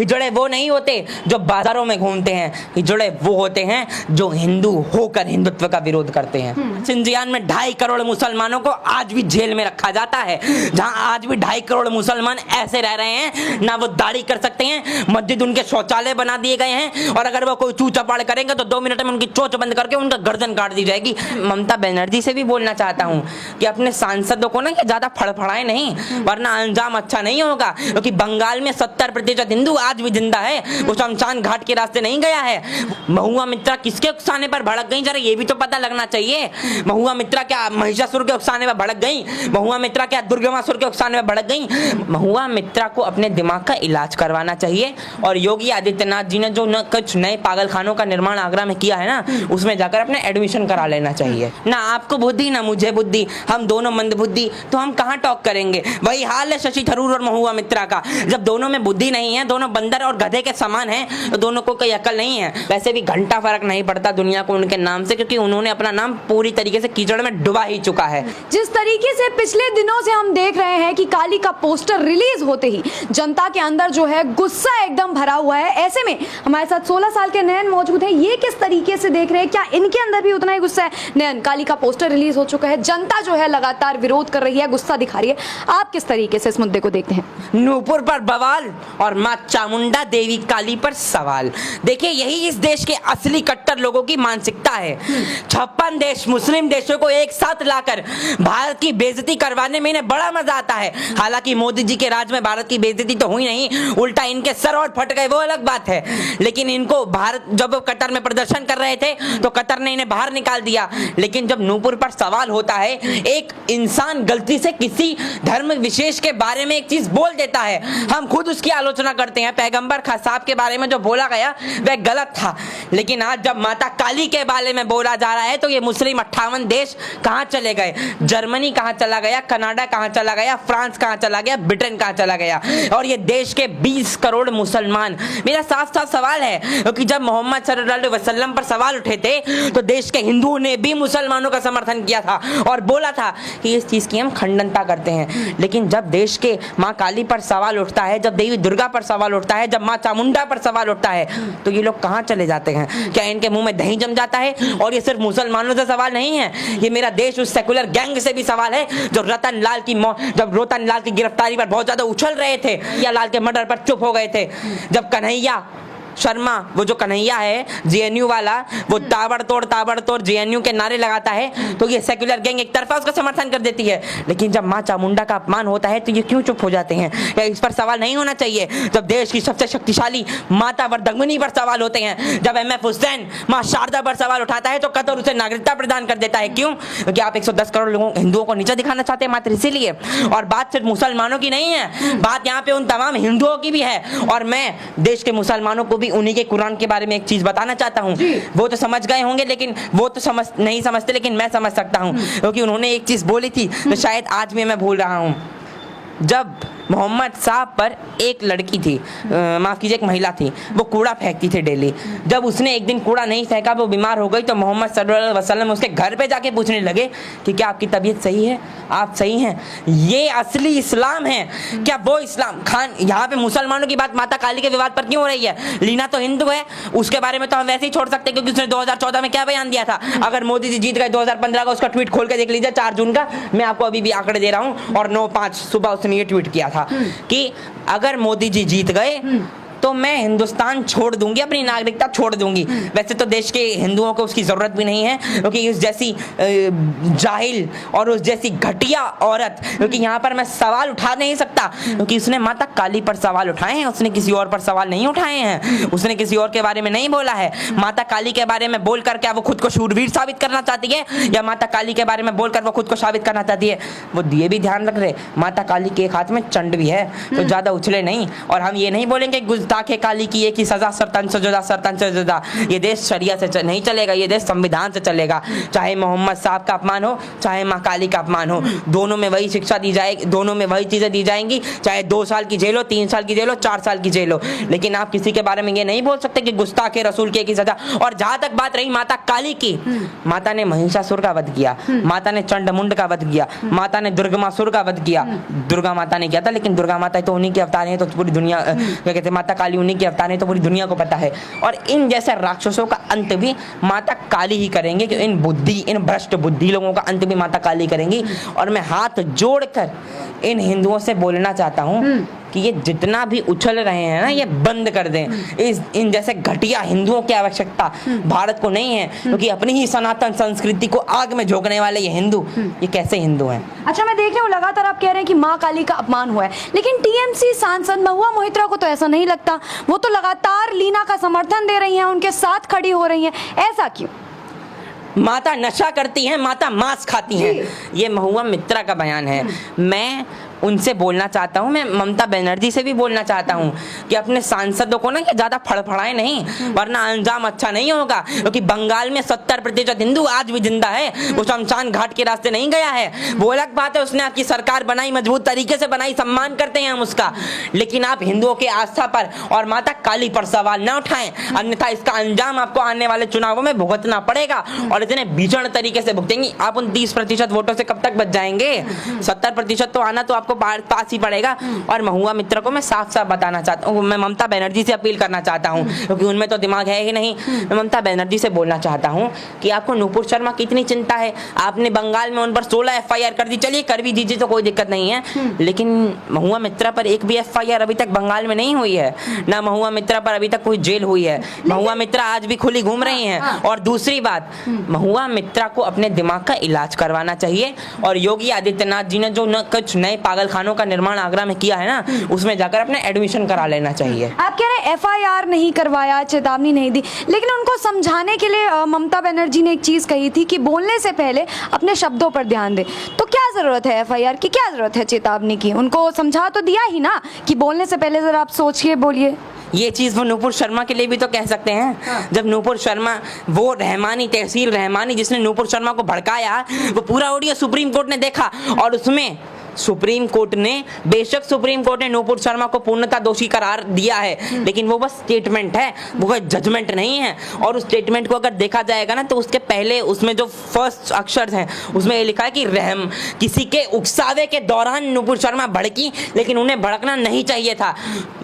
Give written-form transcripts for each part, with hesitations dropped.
हिजड़े वो नहीं होते जो बाजारों में घूमते हैं, हिजड़े वो होते हैं जो हिंदू होकर हिंदुत्व का विरोध करते हैं। सिंजियान में 2.5 करोड़ मुसलमानों को आज भी जेल में रखा जाता है, जहां आज भी 2.5 करोड़ मुसलमान ऐसे रह रहे हैं, ना वो दाढ़ी कर सकते हैं, मस्जिद उनके शौचालय बना दिए गए हैं, और अगर वो कोई चू चपाड़ करेंगे तो 2 मिनट में उनकी चोंच बंद करके उनका गर्दन काट दी जाएगी। ममता बनर्जी से भी बोलना चाहता हूं कि अपने सांसदों को ना ज्यादा फड़फड़ाए नहीं, वरना अंजाम अच्छा नहीं होगा, क्योंकि बंगाल में 70% हिंदू आज भी जिंदा है, वो शमशान घाट के रास्ते नहीं गया है। महुआ मित्रा किसके उकसाने पर भड़क गई, जरा ये भी तो पता लगना चाहिए। महुआ मित्रा क्या महिषासुर के उकसाने पर भड़क गई? महुआ मित्रा क्या दुर्गमासुर के उकसाने पर भड़क गई? महुआ मित्रा को अपने दिमाग का इलाज करवाना चाहिए, और योगी आदित्यनाथ जी ने जो कुछ नए पागलखानों का निर्माण आगरा में किया है ना, उसमें जाकर अपने एडमिशन करा लेना चाहिए। ना आपको बुद्धि ना मुझे बुद्धि, हम दोनों मंद बुद्धि, तो हम कहाँ टॉक करेंगे? वही हाल है शशि थरूर और महुआ मित्रा का। जब दोनों में बुद्धि नहीं है, दोनों बंदर और गधे के समान हैं, तो दोनों को कोई अकल नहीं है। वैसे भी घंटा फर्क नहीं पड़ता दुनिया को उनके नाम से, क्योंकि उन्होंने अपना नाम पूरी तरीके से कीचड़ में डुबा ही चुका है। जिस तरीके से पिछले दिनों से हम देख रहे हैं कि काली का पोस्टर रिलीज होते ही जनता के अंदर जो है गुस्सा एकदम भरा हुआ है, ऐसे में हमारे साथ 16 साल के नयन मौजूद है। ये किस तरीके से देख रहे हैं, क्या इनके अंदर भी उतना ही गुस्सा है? नयन, काली का पोस्टर रिलीज हो चुका है, जनता जो है लगातार विरोध कर रही है, गुस्सा दिखा रही है, आप किस तरीके से इस मुद्दे को देखते हैं? नूपुर पर बवाल और मां चामुंडा देवी काली पर सवाल। देखिए, यही इस देश के असली कट्टर लोगों की मानसिकता है। 56 देश मुस्लिम देशों को एक साथ लाकर भारत की बेइज्जती करवाने में इन्हें बड़ा मजा आता है। हालांकि मोदी जी के राज में भारत की बेइज्जती तो हुई नहीं, उल्टा इनके सर और फट गए, वो अलग बात है। लेकिन इनको भारत, जब वो कतर में प्रदर्शन कर रहे थे तो कतर ने इन्हें बाहर निकाल दिया। लेकिन जब नूपुर पर सवाल होता है, एक इंसान गलती से किसी धर्म विशेष के बारे में एक चीज बोल देता है, हम खुद उसकी आलोचना करते हैं। पैगंबर साहब के बारे में जो बोला गया वह गलत था, लेकिन आज जब माता काली के बारे में बोला जा रहा है तो ये मुस्लिम 58 देश कहां चले गए? जर्मनी कहां चला गया? कनाडा कहां चला गया? फ्रांस कहां चला गया? ब्रिटेन कहां चला गया? और ये देश के 20 करोड़ मुसलमान। मेरा साफ साफ सवाल है, क्योंकि जब मोहम्मद सल्लल्लाहु अलैहि वसल्लम पर सवाल उठे थे तो देश के हिंदुओं ने भी मुसलमानों का समर्थन किया था और बोला था कि इस चीज की हम खंडनता करते हैं। लेकिन जब देश के माँ काली पर सवाल उठता है, जब देवी दुर्गा पर सवाल उठता है, जब माँ चामुंडा पर सवाल उठता है, तो ये लोग कहाँ चले जाते हैं? क्या इनके मुंह में दही जम जाता है? और ये सिर्फ मुसलमानों से सवाल नहीं है, ये मेरा देश उस सेकुलर गैंग से भी सवाल है जो जब रतन लाल की गिरफ्तारी पर बहुत ज्यादा उछल रहे थे, या लाल के मर्डर पर चुप हो गए थे। जब कन्हैया शर्मा, वो जो कन्हैया है जेएनयू वाला, वो ताबड़तोड़ जेएनयू के नारे लगाता है, तो ये सेक्युलर गैंग एक तरफा उसका समर्थन कर देती है। लेकिन जब माँ चामुंडा का अपमान होता है तो ये क्यों चुप हो जाते हैं? या इस पर सवाल नहीं होना चाहिए? जब देश की सबसे शक्तिशाली माता वर्धंगनी पर सवाल होते हैं, जब एमएफ हुसैन माँ शारदा पर सवाल उठाता है तो कतर उसे नागरिकता प्रदान कर देता है। क्यों? क्योंकि आप 110 करोड़ लोगों हिंदुओं को नीचा दिखाना चाहते हैं, मात्र इसीलिए। और बात सिर्फ मुसलमानों की नहीं है, बात यहाँ पे उन तमाम हिंदुओं की भी है। और मैं देश के मुसलमानों को भी उन्हीं के कुरान के बारे में एक चीज बताना चाहता हूँ। वो तो समझ गए होंगे, लेकिन वो तो नहीं समझते, लेकिन मैं समझ सकता हूँ, क्योंकि उन्होंने एक चीज बोली थी तो शायद आज भी मैं भूल रहा हूँ। जब मोहम्मद साहब पर एक लड़की थी, माफ़ कीजिए एक महिला थी, वो कूड़ा फेंकती थी डेली। जब उसने एक दिन कूड़ा नहीं फेंका, वो बीमार हो गई, तो मोहम्मद सल्लल्लाहु अलैहि वसल्लम उसके घर पे जाके पूछने लगे कि क्या आपकी तबीयत सही है, आप सही हैं? ये असली इस्लाम है क्या? वो इस्लाम खान, यहाँ पे मुसलमानों की बात माता काली के विवाद पर क्यों हो रही है? लीना तो हिंदू है, उसके बारे में तो हम वैसे ही छोड़ सकते, क्योंकि उसने 2014 में क्या बयान दिया था। अगर मोदी जी जीत गए 2015 का, उसका ट्वीट खोल के देख लीजिए, 4 जून का, मैं आपको अभी भी आंकड़े दे रहा हूँ, और 9/5 सुबह उसने ये ट्वीट किया था कि अगर मोदी जी जीत गए तो मैं हिंदुस्तान छोड़ दूंगी, अपनी नागरिकता छोड़ दूंगी। वैसे तो देश के हिंदुओं को उसकी जरूरत भी नहीं है, क्योंकि उस जैसी जाहिल और उस जैसी घटिया औरत, क्योंकि यहाँ पर मैं सवाल उठा नहीं सकता, क्योंकि उसने माता काली पर सवाल उठाए हैं, उसने किसी और पर सवाल नहीं उठाए हैं, उसने किसी और के बारे में नहीं बोला है। माता काली के बारे में बोलकर क्या वो खुद को शूरवीर साबित करना चाहती है, या माता काली के बारे में बोलकर वो खुद को साबित करना चाहती है? वो ये भी ध्यान रख रहे, माता काली के एक हाथ में चंड भी है, तो ज्यादा उछले नहीं। और हम ये नहीं बोलेंगे गुस्ताखे काली की एक ही सजा, सरतन से जुदा। ये देश शरिया से नहीं चलेगा, ये देश संविधान से चलेगा। चाहे मोहम्मद साहब का अपमान हो, चाहे माँ काली का अपमान हो, दोनों में वही शिक्षा दी जाएगी, दोनों में वही चीजें दी जाएंगी। चाहे 2 साल की जेल हो, 3 साल की जेल हो, 4 साल की जेल हो, लेकिन आप किसी के बारे में ये नहीं बोल सकते कि गुस्ताखे रसूल की एक ही सजा। और जहां तक बात रही माता काली की, माता ने महिषासुर का वध किया, माता ने चंडमुंड का वध किया, माता ने दुर्गमासुर का वध किया। दुर्गा माता ने किया था, लेकिन दुर्गा माता तो उन्हीं के अवतार हैं, तो पूरी दुनिया क्या कहते हैं, माता काली उन्हीं की अवतार है, तो पूरी दुनिया को पता है। और इन जैसे राक्षसों का अंत भी माता काली ही करेंगे, कि इन भ्रष्ट बुद्धि लोगों का अंत भी माता काली करेंगी। और मैं हाथ जोड़कर इन हिंदुओं से बोलना चाहता हूँ कि ये जितना भी उछल रहे हैं ना, ये बंद कर दें। इन जैसे घटिया हिंदुओं की आवश्यकता भारत को नहीं है, क्योंकि अपनी ही सनातन संस्कृति को आग में झोंकने वाले ये हिंदू, ये कैसे हिंदू हैं? अच्छा, मैं देख रही हूँ लगातार आप कह रहे हैं कि माँ काली का अपमान हुआ है, लेकिन टीएमसी सांसद महुआ मोहित्रा को तो ऐसा नहीं लगता। वो तो लगातार लीना का समर्थन दे रही हैं, उनके साथ खड़ी हो रही हैं, ऐसा क्यों? माता नशा करती हैं, माता मांस खाती हैं, ये महुआ मित्रा का बयान है। मैं उनसे बोलना चाहता हूँ, मैं ममता बनर्जी से भी बोलना चाहता हूँ कि अपने सांसदों को ना ये ज़्यादा फड़फड़ाए नहीं, वरना अंजाम अच्छा नहीं होगा। क्योंकि बंगाल में 70% हिंदू आज भी जिंदा है, वो शमशान घाट के रास्ते नहीं गया है। वो अलग बात है, उसने आपकी सरकार बनाई, मजबूत तरीके से बनाई, सम्मान करते हैं हम उसका, लेकिन आप हिंदुओं के आस्था पर और माता काली पर सवाल न उठाएं, अन्यथा इसका अंजाम आपको आने वाले चुनावों में भुगतना पड़ेगा। और इतने भीषण तरीके से भुगतेंगे। आप उन 30% वोटों से कब तक बच जाएंगे? 70% तो आना तो आपको पास ही पड़ेगा। और महुआ मित्र को मैं साफ साफ बताना चाहता हूँ, मैं ममता बनर्जी से अपील करना चाहता हूँ, क्योंकि उनमें तो दिमाग है ही नहीं। मैं ममता बनर्जी से बोलना चाहता हूँ कि आपको नूपुर शर्मा की इतनी चिंता है, आपने बंगाल में उन पर 16 FIR कर दी, चलिए कर भी दीजिए तो कोई दिक्कत नहीं है, लेकिन महुआ मित्रा पर एक भी FIR अभी तक बंगाल में नहीं हुई है, ना महुआ मित्रा पर अभी तक कोई जेल हुई है। महुआ मित्रा आज भी खुली घूम रही हैं। और दूसरी बात, महुआ मित्रा को अपने दिमाग का इलाज करवाना चाहिए। और योगी आदित्यनाथ जी ने जो कुछ नए पागलखानों का निर्माण आगरा में किया है ना, उसमें जाकर अपने एडमिशन करा लेना चाहिए। आप कह रहे हैं FIR नहीं करवाया, चेतावनी नहीं दी, लेकिन उनको समझाने के लिए ममता बनर्जी ने एक चीज कही थी कि बोलने से पहले अपने शब्दों पर ध्यान दे। तो क्या जरूरत है FIR की, क्या जरूरत है चेतावनी की? उनको समझा तो दिया ही ना कि बोलने से पहले जरा आप सोचिए, बोलिए। ये चीज़ वो नूपुर शर्मा के लिए भी तो कह सकते हैं। जब नूपुर शर्मा, वो रहमानी, तहसील रहमानी जिसने नूपुर शर्मा को भड़काया, वो पूरा ऑडियो सुप्रीम कोर्ट ने देखा, और उसमें सुप्रीम कोर्ट ने, बेशक सुप्रीम कोर्ट ने नूपुर शर्मा को पूर्णतः दोषी करार दिया है, लेकिन वो बस स्टेटमेंट है, वो कोई जजमेंट नहीं है। और उस स्टेटमेंट को अगर देखा जाएगा ना, तो उसके पहले उसमें जो फर्स्ट अक्षर हैं उसमें ये लिखा है कि रहम, किसी के उकसावे के दौरान नूपुर शर्मा भड़की, लेकिन उन्हें भड़कना नहीं चाहिए था।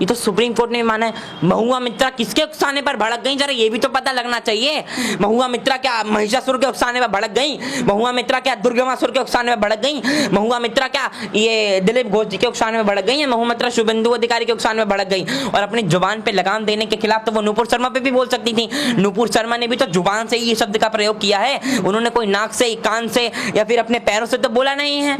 ये तो सुप्रीम कोर्ट ने माना है। महुआ मित्रा किसके उकसाने पर भड़क गई, जरा ये भी तो पता लगना चाहिए। महुआ मित्रा क्या महिषासुर के उकसाने पर भड़क गई? महुआ मित्रा क्या दुर्गमासुर के उकसाने पर भड़क गई? महुआ मित्रा क्या ये दिलीप घोष जी के उकसाने में भड़क गई है? महुआ मित्रा शुभेंदु अधिकारी के उकसाने में भड़क गई। और अपनी जुबान पे लगाम देने के खिलाफ तो वो नूपुर शर्मा पे भी बोल सकती थी। नूपुर शर्मा ने भी तो जुबान से ही ये शब्द का प्रयोग किया है, उन्होंने कोई नाक से, कान से या फिर अपने पैरों से तो बोला नहीं है।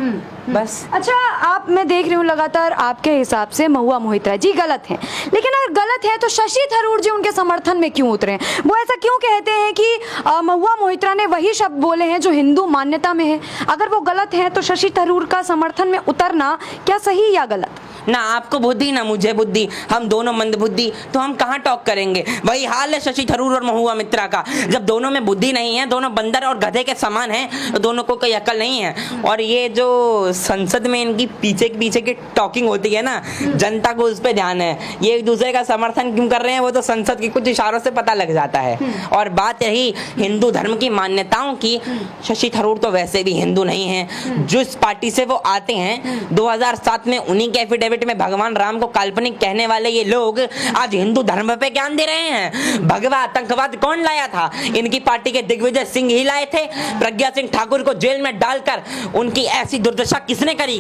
बस। अच्छा, आप, मैं देख रही हूँ लगातार आपके हिसाब से महुआ मोहित्रा जी गलत हैं, लेकिन अगर गलत है तो शशि थरूर जी उनके समर्थन में क्यों उतरे हैं? वो ऐसा क्यों कहते हैं कि महुआ मोहित्रा ने वही शब्द बोले हैं जो हिंदू मान्यता में है? अगर वो गलत है तो शशि थरूर का समर्थन में उतरना क्या सही या गलत? ना आपको बुद्धि ना मुझे बुद्धि, हम दोनों मंद बुद्धि, तो हम कहाँ टॉक करेंगे? वही हाल है शशि थरूर और महुआ मित्रा का। जब दोनों में बुद्धि नहीं है, दोनों बंदर और गधे के समान हैं, तो दोनों को कोई अकल नहीं है। और ये जो संसद में इनकी पीछे की टॉकिंग होती है ना, जनता को उस पर ध्यान है, ये एक दूसरे का समर्थन क्यों कर रहे हैं वो तो संसद के कुछ इशारों से पता लग जाता है। और बात रही हिंदू धर्म की मान्यताओं की, शशि थरूर तो वैसे भी हिंदू नहीं है। जिस पार्टी से वो आते हैं, 2007 में उन्हीं के एफिडेविट में भगवान राम को काल्पनिक कहने वाले ये लोग आज हिंदू धर्म पे ज्ञान दे रहे हैं। भगवा आतंकवाद कौन लाया था? इनकी पार्टी के दिग्विजय सिंह ही लाए थे। प्रज्ञा सिंह ठाकुर को जेल में डालकर उनकी ऐसी दुर्दशा किसने करी?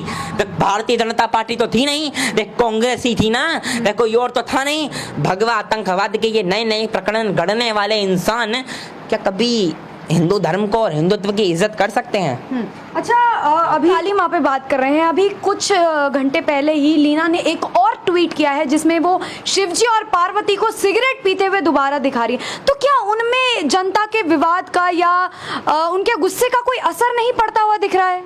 भारतीय जनता पार्टी तो थी नहीं, वे कांग्रेस ही थी ना, वे कोई और तो था नहीं। भगवा आतंकवाद के ये नए नए प्रकरण गढ़ने वाले इंसान क्या कभी हिंदू धर्म को और हिंदुत्व की इज्जत कर सकते हैं? अच्छा, अभी काली माँ पे बात कर रहे हैं। अभी कुछ घंटे पहले ही लीना ने एक और ट्वीट किया है जिसमें वो शिवजी और पार्वती को सिगरेट पीते हुए दोबारा दिखा रही है। तो क्या उनमें जनता के विवाद का या उनके गुस्से का कोई असर नहीं पड़ता हुआ दिख रहा है?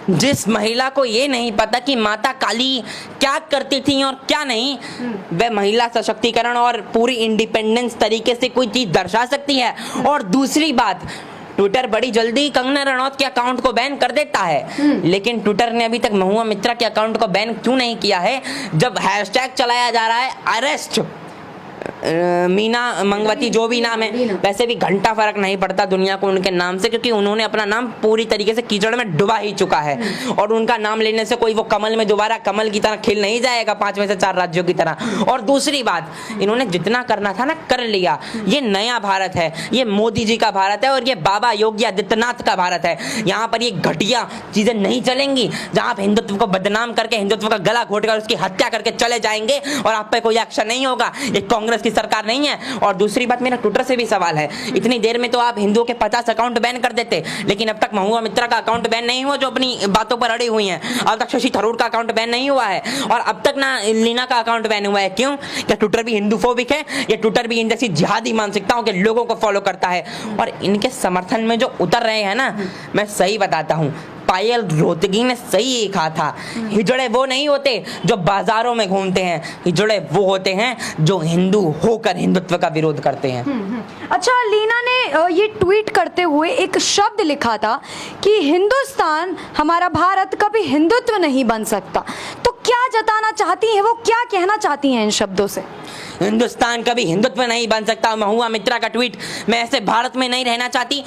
जिस महिला को ये नहीं पता कि माता काली क्या करती थी और क्या नहीं, वह महिला सशक्तिकरण और पूरी इंडिपेंडेंस तरीके से कोई चीज दर्शा सकती है। और दूसरी बात, ट्विटर बड़ी जल्दी कंगना रनौत के अकाउंट को बैन कर देता है, लेकिन ट्विटर ने अभी तक महुआ मित्रा के अकाउंट को बैन क्यों नहीं किया है? जब हैशटैग चलाया जा रहा है अरेस्ट मीना मंगवती, जो भी नाम है, वैसे भी घंटा फर्क नहीं पड़ता दुनिया को उनके नाम से, क्योंकि उन्होंने अपना नाम पूरी तरीके से कीचड़ में डुबा ही चुका है। और उनका नाम लेने से कोई वो कमल में दोबारा कमल की तरह खिल नहीं जाएगा 5 में से 4 राज्यों की तरह। और दूसरी बात, इन्होंने जितना करना था ना कर लिया। ये नया भारत है, ये मोदी जी का भारत है और ये बाबा योगी आदित्यनाथ का भारत है। यहाँ पर ये घटिया चीजें नहीं चलेंगी, जहाँ आप हिंदुत्व को बदनाम करके, हिंदुत्व का गला घोटकर उसकी हत्या करके चले जाएंगे और आप पे कोई एक्शन नहीं होगा। ये कांग्रेस की सरकार नहीं है। और दूसरी बात, मेरा ट्विटर से भी सवाल है, इतनी देर में तो आप हिंदुओं के 50 अकाउंट बैन कर देते, लेकिन अब तक महुआ मित्रा का अकाउंट बैन नहीं हुआ जो अपनी बातों पर अड़ी हुई हैं। अब तक शशि थरूर का अकाउंट बैन नहीं हुआ है और अब तक ना लीना का अकाउंट बैन हुआ है। क्यों? क्या ट्विटर भी हिंदूफोबिक है? ये ट्विटर भी इन जैसी जिहादी मानसिकताओं के लोगों को फॉलो करता है? और इनके समर्थन में जो उतर रहे हैं ना, मैं सही बताता हूँ, पायल रोहतगी ने सही कहा था, हिजड़े वो नहीं होते जो बाजारों में घूमते हैं, हिजड़े वो होते हैं जो हिंदू होकर हिंदुत्व का विरोध करते हैं। अच्छा, लीना ने ये ट्वीट करते हुए एक शब्द लिखा था कि हिंदुस्तान, हमारा भारत कभी हिंदुत्व नहीं बन सकता। तो क्या जताना चाहती हैं वो, क्या कहना चाहती हैं इन शब्दों से? हिंदुस्तान कभी हिंदुत्व नहीं बन सकता, महुआ मित्रा का ट्वीट, मैं ऐसे भारत में नहीं रहना चाहती।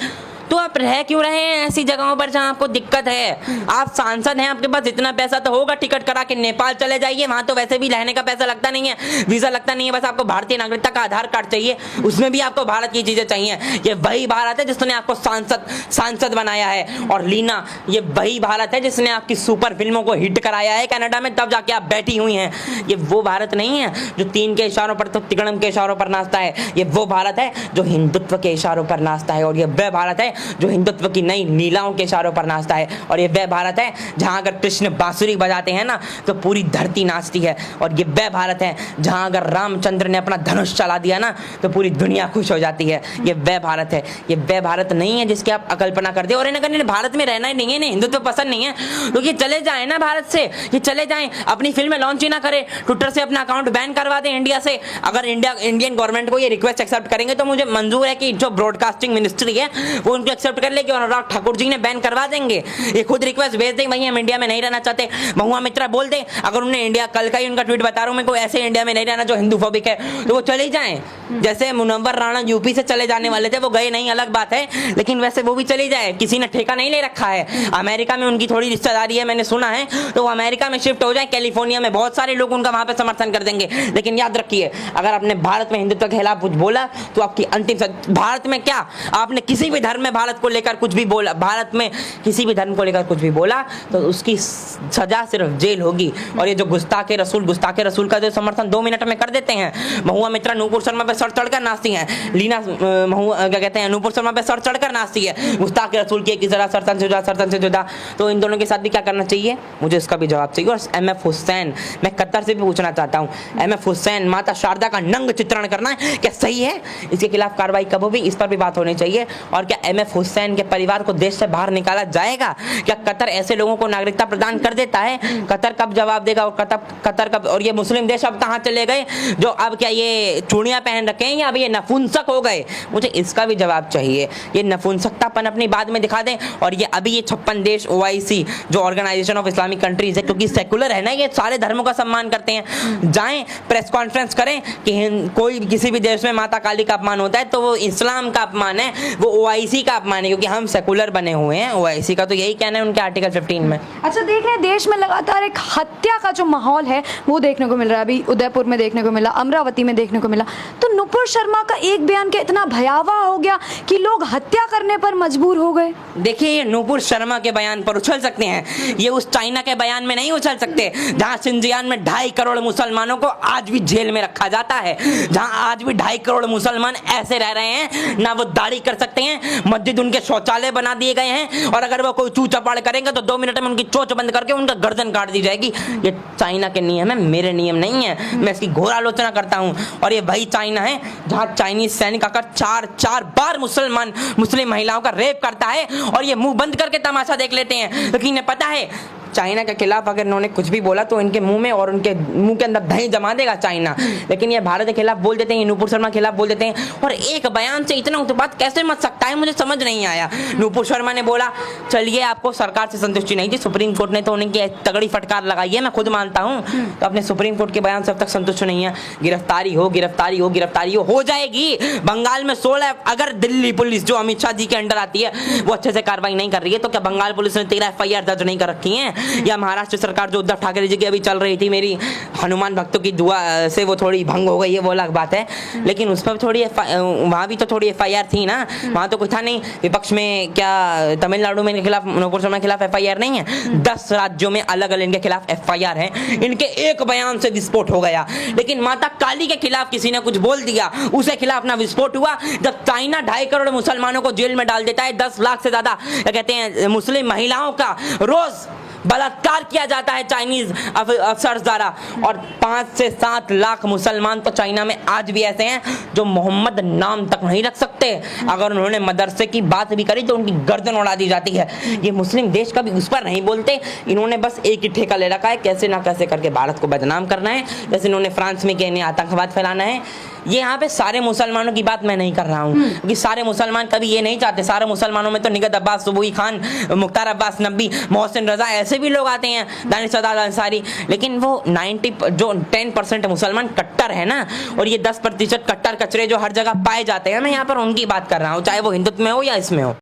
तो आप रह क्यों रहे हैं ऐसी जगहों पर जहां आपको दिक्कत है? आप सांसद हैं, आपके पास इतना पैसा तो होगा, टिकट करा के नेपाल चले जाइए, वहां तो वैसे भी रहने का पैसा लगता नहीं है, वीजा लगता नहीं है, बस आपको भारतीय नागरिकता का आधार कार्ड चाहिए, उसमें भी आपको भारत की चीजें चाहिए। ये वही भारत है जिसने आपको सांसद बनाया है। और लीना, ये वही भारत है जिसने आपकी सुपर फिल्मों को हिट कराया है कनाडा में, तब जाके आप बैठी हुई हैं। ये वो भारत नहीं है जो 3 के इशारों पर तो तिगड़म के इशारों पर नाचता है। ये वो भारत है जो हिंदुत्व के इशारों पर नाचता है। और ये वह भारत है जो हिंदुत्व की नई लीलाओं के इशारों पर नाचता है। और ये वह भारत है जहां अगर कृष्ण बांसुरी बजाते हैं ना तो पूरी धरती नाचती है। और ये वह भारत है जहां अगर रामचंद्र ने अपना धनुष चला दिया ना तो पूरी दुनिया खुश हो जाती है। ये वह भारत है। ये वह भारत नहीं है जिसकी आप अकल्पना करते हो। और इन्हें भारत में रहना ही नहीं है, इन्हें हिंदुत्व पसंद नहीं है तो ये चले जाए ना भारत से, ये चले जाएं, अपनी फिल्में लॉन्च ही ना करें, ट्विटर से अपना अकाउंट बैन करवा दें इंडिया से। अगर इंडियन गवर्नमेंट को ये रिक्वेस्ट एक्सेप्ट करेंगे तो मुझे मंजूर है कि जो ब्रॉडकास्टिंग मिनिस्ट्री है वो उनको एक्सेप्ट कर लेगी और अनुराग ठाकुर जी ने बैन करवा देंगे। ये खुद रिक्वेस्ट भेज दें, भाई हम इंडिया में नहीं रहना चाहते। महुआ मित्रा बोल दें, अगर उन्हें इंडिया, कल का ही उनका ट्वीट बता रहा हूं मैं, कोई ऐसे इंडिया में नहीं रहना जो हिंदूफोबिक है तो वो चले जाएं। जैसे मुनव्वर राणा यूपी से चले जाने वाले थे, वो गए नहीं, अलग बात है, लेकिन वैसे वो भी चले जाए, किसी ने ठेका नहीं ले रखा है। अमेरिका में उनकी थोड़ी रिश्तेदारी है, मैंने सुना है, तो वो अमेरिका में शिफ्ट हो जाए, कैलिफोर्निया में बहुत सारे लोग उनका वहां पे समर्थन कर देंगे। लेकिन याद रखिए, अगर आपने भारत में हिंदुत्व के खिलाफ कुछ बोला तो आपकी अंतिम भारत में क्या, आपने किसी भी धर्म में भारत को लेकर कुछ भी बोला, भारत में किसी भी धर्म को लेकर कुछ भी बोला तो उसकी सजा सिर्फ जेल होगी। और ये जो गुस्ताखे रसूल का जो समर्थन 2 मिनट में कर देते हैं, महुआ मित्रा नूपुर शर्मा पे सर चढ़कर नाचती हैं, लीना क्या कहते हैं, नूपुर शर्मा पे सर चढ़कर नाचती है, गुस्ताखे रसूल की जरा सरतन से जुदा। तो इन दोनों के साथ भी क्या करना चाहिए, मुझे इसका भी जवाब चाहिए। और MF हुसैन, मैं कतर से भी पूछना चाहता हूँ, MF हुसैन, माता शारदा का नंग चित्रण करना है क्या सही है? इसके खिलाफ कार्रवाई कब होगी, इस पर भी बात होनी चाहिए। और क्या MF हुसैन के परिवार को देश से बाहर निकाला जाएगा? क्या कतर ऐसे लोगों को नागरिकता प्रदान कर देता है? कतर कब जवाब देगा? और कतर कब? और ये मुस्लिम देश अब कहाँ चले गए जो अब क्या ये चूड़ियां पहन रखे हैं या अब ये नपुंसक हो गए? मुझे इसका भी जवाब चाहिए। ये नपुंसकतापन अपनी बाद में दिखा दें। और ये अभी ये 56 देश OIC जो ऑर्गेनाइजेशन ऑफ इस्लामिक कंट्रीज है, क्योंकि सेकुलर है ना, ये सारे धर्मों का सम्मान करते हैं, जाएं प्रेस कॉन्फ्रेंस करें कि कोई किसी भी देश में माता काली का अपमान होता है तो वो इस्लाम का अपमान है, वो OIC का अपमान है, क्योंकि हम सेकुलर बने हुए हैं। OIC का तो यही कहना है उनके आर्टिकल 15 में। अच्छा, देख रहे हैं देश में लगातार एक हत्या का जो माहौल है वो देखने को मिल रहा है। अभी उदयपुर में देखने को मिला, अमरावती में देखने को मिला। तो नुपुर शर्मा का एक बयान क्या इतना भयावह हो गया कि लोग हत्या करने पर मजबूर हो गए? देखिए, ये नुपुर शर्मा के बयान पर उछल सकते हैं, ये उस चाइना के बयान में नहीं उछल सकते जहां सिंजियान में 2.5 करोड़ मुसलमानों को आज भी जेल में रखा जाता है, जहां आज भी 2.5 करोड़ मुसलमान ऐसे रह रहे हैं, ना वो दाढ़ी कर सकते हैं, मस्जिद उनके शौचालय बना दिए गए हैं, और अगर वो कोई चू चपाड़ करेंगे तो 2 मिनट में उनकी चोंच बंद करके उनका गर्दन काट दी जाएगी। ये चाइना के नियम है, मेरे नियम नहीं है, मैं इसकी घोर आलोचना करता हूं। और ये वही चाइना है जहां चाइनीज सैनिक आकर 4 बार मुस्लिम महिलाओं का रेप करता है और ये मुंह बंद करके तमाशा देख लेते हैं। लेकिन इन्हें पता है चाइना के खिलाफ अगर इन्होंने कुछ भी बोला तो इनके मुंह में और उनके मुंह के अंदर दही जमा देगा चाइना, लेकिन ये भारत के खिलाफ बोल देते हैं, नूपुर शर्मा के खिलाफ बोल देते हैं, और एक बयान से इतना उत्पात कैसे मच सकता है, मुझे समझ नहीं आया। नूपुर शर्मा ने बोला चलिए आपको सरकार से संतुष्टि नहीं थी, सुप्रीम कोर्ट ने तो उनकी तगड़ी फटकार लगाई है, मैं खुद मानता हूँ, तो अपने सुप्रीम कोर्ट के बयान से अब तक संतुष्ट नहीं है। गिरफ्तारी हो जाएगी। बंगाल में 16 अगर दिल्ली पुलिस जो अमित शाह जी के अंडर आती है वो अच्छे से कार्रवाई नहीं कर रही है, तो क्या बंगाल पुलिस ने 13 FIR दर्ज नहीं कर रखी है? या महाराष्ट्र सरकार जो उद्धव ठाकरे जी की अभी चल रही थी, मेरी हनुमान भक्तों की दुआ से वो थोड़ी भंग हो गई है, वो अलग बात है, लेकिन उस पर थोड़ी वहाँ भी तो थोड़ी FIR थी ना, वहाँ तो कुछ था नहीं। विपक्ष में क्या तमिलनाडु में इनके खिलाफ, नूपुर शर्मा के खिलाफ FIR नहीं है? 10 राज्यों में अलग अलग इनके खिलाफ FIR है। इनके एक बयान से विस्फोट हो गया, लेकिन माता काली के खिलाफ किसी ने कुछ बोल दिया, उसे खिलाफ ना विस्फोट हुआ। जब चाइना 2.5 करोड़ मुसलमानों को जेल में डाल देता है, 10 लाख से ज्यादा कहते हैं मुस्लिम महिलाओं का रोज बलात्कार किया जाता है चाइनीज अफसर द्वारा, और 5 से 7 लाख मुसलमान तो चाइना में आज भी ऐसे हैं जो मोहम्मद नाम तक नहीं रख सकते। अगर उन्होंने मदरसे की बात भी करी तो उनकी गर्दन उड़ा दी जाती है। ये मुस्लिम देश कभी उस पर नहीं बोलते, इन्होंने बस एक ही ठेका ले रखा है, कैसे ना कैसे करके भारत को बदनाम करना है। जैसे इन्होंने फ्रांस में कहने आतंकवाद फैलाना है। ये यहाँ पे सारे मुसलमानों की बात मैं नहीं कर रहा हूँ, क्योंकि सारे मुसलमान कभी ये नहीं चाहते। सारे मुसलमानों में तो निगत अब्बास, सुबुई खान, मुख्तार अब्बास नकवी, मोहसिन रजा, ऐसे भी लोग आते हैं, दानिश सदात अंसारी, लेकिन वो 10% मुसलमान कट्टर है ना, और ये 10% कट्टर कचरे जो हर जगह पाए जाते हैं, मैं यहाँ पर उनकी बात कर रहा हूँ, चाहे वो हिंदुत्व में हो या इसमें हो।